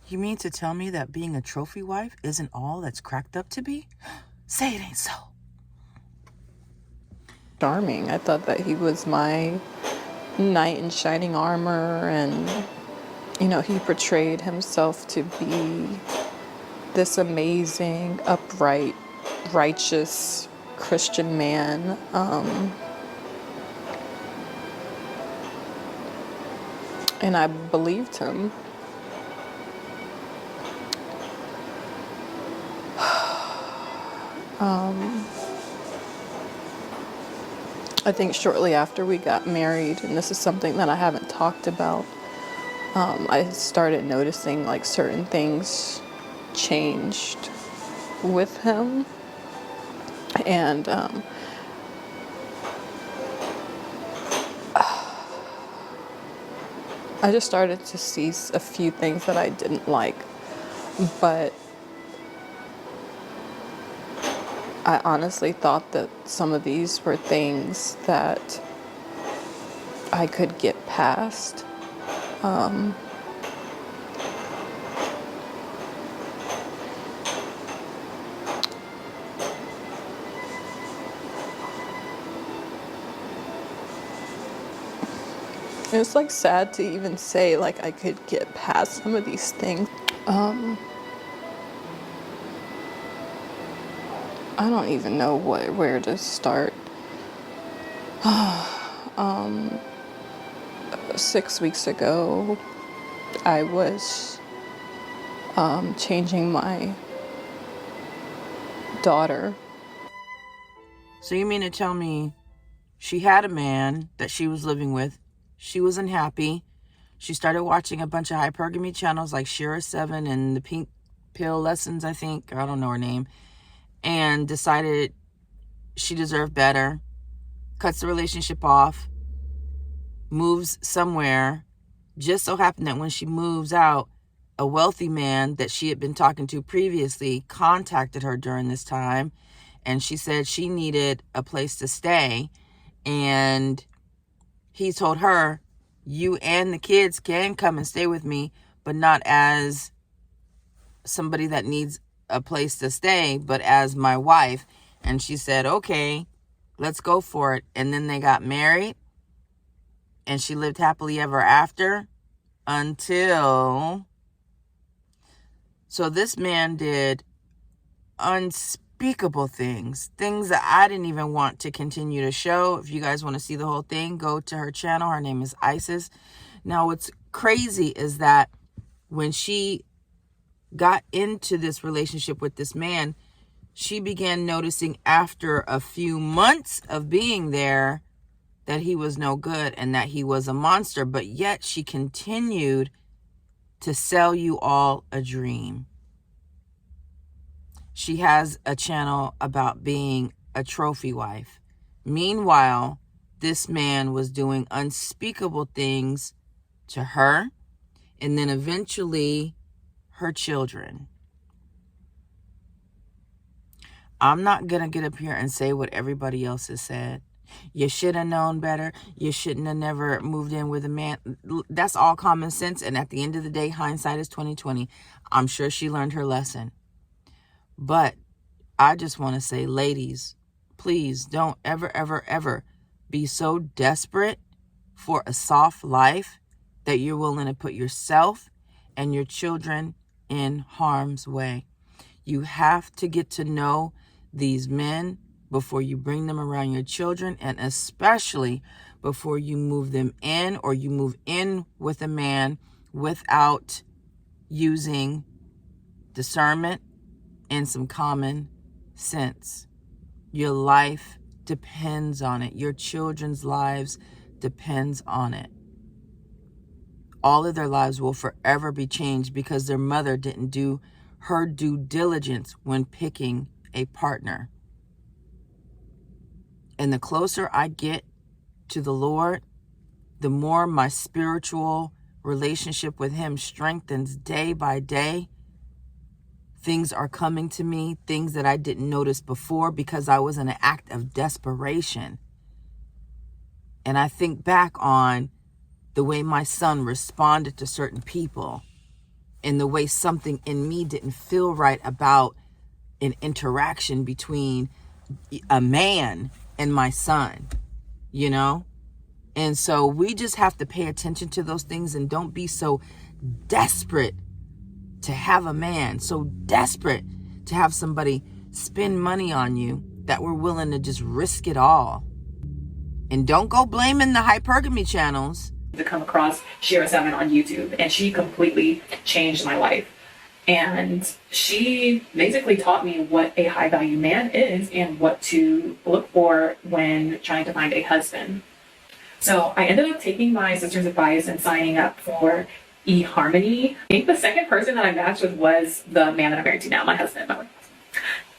You mean to tell me that being a trophy wife isn't all that's cracked up to be? Say it ain't so. Charming. I thought that he was my knight in shining armor, and he portrayed himself to be this amazing, upright, righteous Christian man. And I believed him. I think shortly after we got married, and this is something that I haven't talked about, I started noticing like certain things changed with him. And I just started to see a few things that I didn't like. But I honestly thought that some of these were things that I could get past. It's like sad to even say like I could get past some of these things. I don't even know where to start. 6 weeks ago, I was changing my daughter. So you mean to tell me she had a man that she was living with, she was unhappy, she started watching a bunch of hypergamy channels like SheraSeven and the Pink Pill Lessons, I think, I don't know her name, and decided she deserved better, cuts the relationship off, moves somewhere. Just so happened that when she moves out, a wealthy man that she had been talking to previously contacted her during this time, and she said she needed a place to stay, and he told her, you and the kids can come and stay with me, but not as somebody that needs a place to stay, but as my wife. And she said, okay, let's go for it. And then they got married, and she lived happily ever after until... So this man did unspeakable things that I didn't even want to continue to show. If you guys want to see the whole thing, go to her channel. Her name is Isis. Now, what's crazy is that when she got into this relationship with this man, she began noticing after a few months of being there that he was no good and that he was a monster. But yet she continued to sell you all a dream. She has a channel about being a trophy wife. Meanwhile, this man was doing unspeakable things to her, and then eventually her children. I'm not going to get up here and say what everybody else has said. You should have known better. You shouldn't have never moved in with a man. That's all common sense. And at the end of the day, hindsight is 20/20. I'm sure she learned her lesson. But I just want to say, ladies, please don't ever, ever, ever be so desperate for a soft life that you're willing to put yourself and your children in harm's way. You have to get to know these men before you bring them around your children, and especially before you move them in, or you move in with a man without using discernment and some common sense. Your life depends on it. Your children's lives depends on it. All of their lives will forever be changed because their mother didn't do her due diligence when picking a partner. And the closer I get to the Lord, the more my spiritual relationship with Him strengthens day by day. Things are coming to me, things that I didn't notice before because I was in an act of desperation. And I think back on the way my son responded to certain people and the way something in me didn't feel right about an interaction between a man and my son, you know? And so we just have to pay attention to those things and don't be so desperate to have a man, so desperate to have somebody spend money on you that we're willing to just risk it all. And don't go blaming the hypergamy channels. To come across SheraSeven on YouTube, and she completely changed my life. And she basically taught me what a high value man is and what to look for when trying to find a husband. So I ended up taking my sister's advice and signing up for eHarmony. I think the second person that I matched with was the man that I'm married to now, my husband.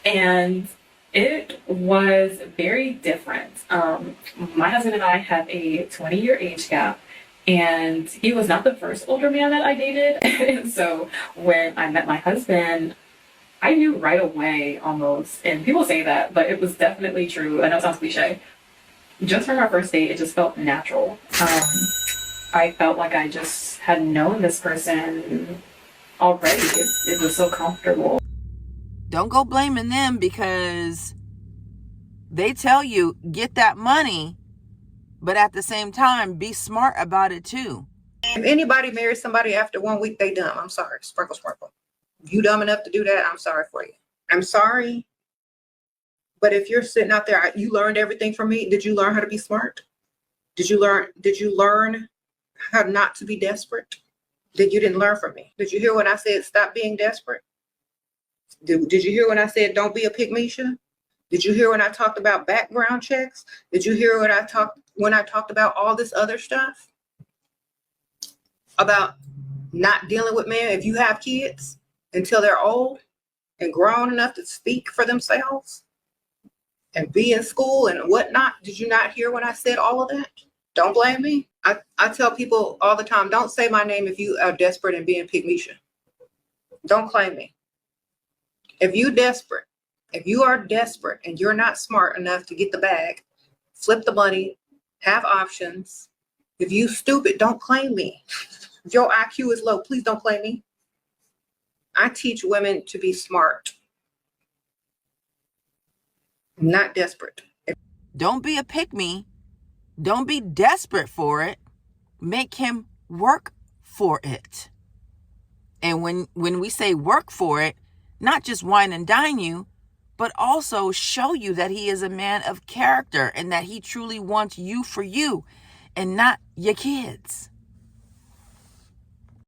And it was very different. My husband and I have a 20-year age gap, and he was not the first older man that I dated. And so when I met my husband, I knew right away almost, and people say that, but it was definitely true. I know it sounds cliche. Just from our first date, it just felt natural. I felt like I just had known this person already. It was so comfortable. Don't go blaming them because they tell you get that money, but at the same time, be smart about it too. If anybody marries somebody after 1 week, they dumb. I'm sorry. Sprinkle, sprinkle. If you dumb enough to do that, I'm sorry for you. I'm sorry. But if you're sitting out there, you learned everything from me. Did you learn how to be smart? Did you learn how not to be desperate? That you didn't learn from me? Did you hear when I said stop being desperate? Did you hear when I said don't be a pygmisha? Did you hear when I talked about background checks? Did you hear when I talked about all this other stuff? About not dealing with men if you have kids until they're old and grown enough to speak for themselves and be in school and whatnot. Did you not hear when I said all of that? Don't blame me. I tell people all the time, don't say my name if you are desperate and being pygmisha. Don't claim me. If you are desperate and you're not smart enough to get the bag, flip the money, have options. If you stupid, don't claim me. If your IQ is low, please don't claim me. I teach women to be smart, not desperate. Don't be a pick me. Don't be desperate for it. Make him work for it. And when we say work for it, not just wine and dine you, but also show you that he is a man of character and that he truly wants you for you and not your kids.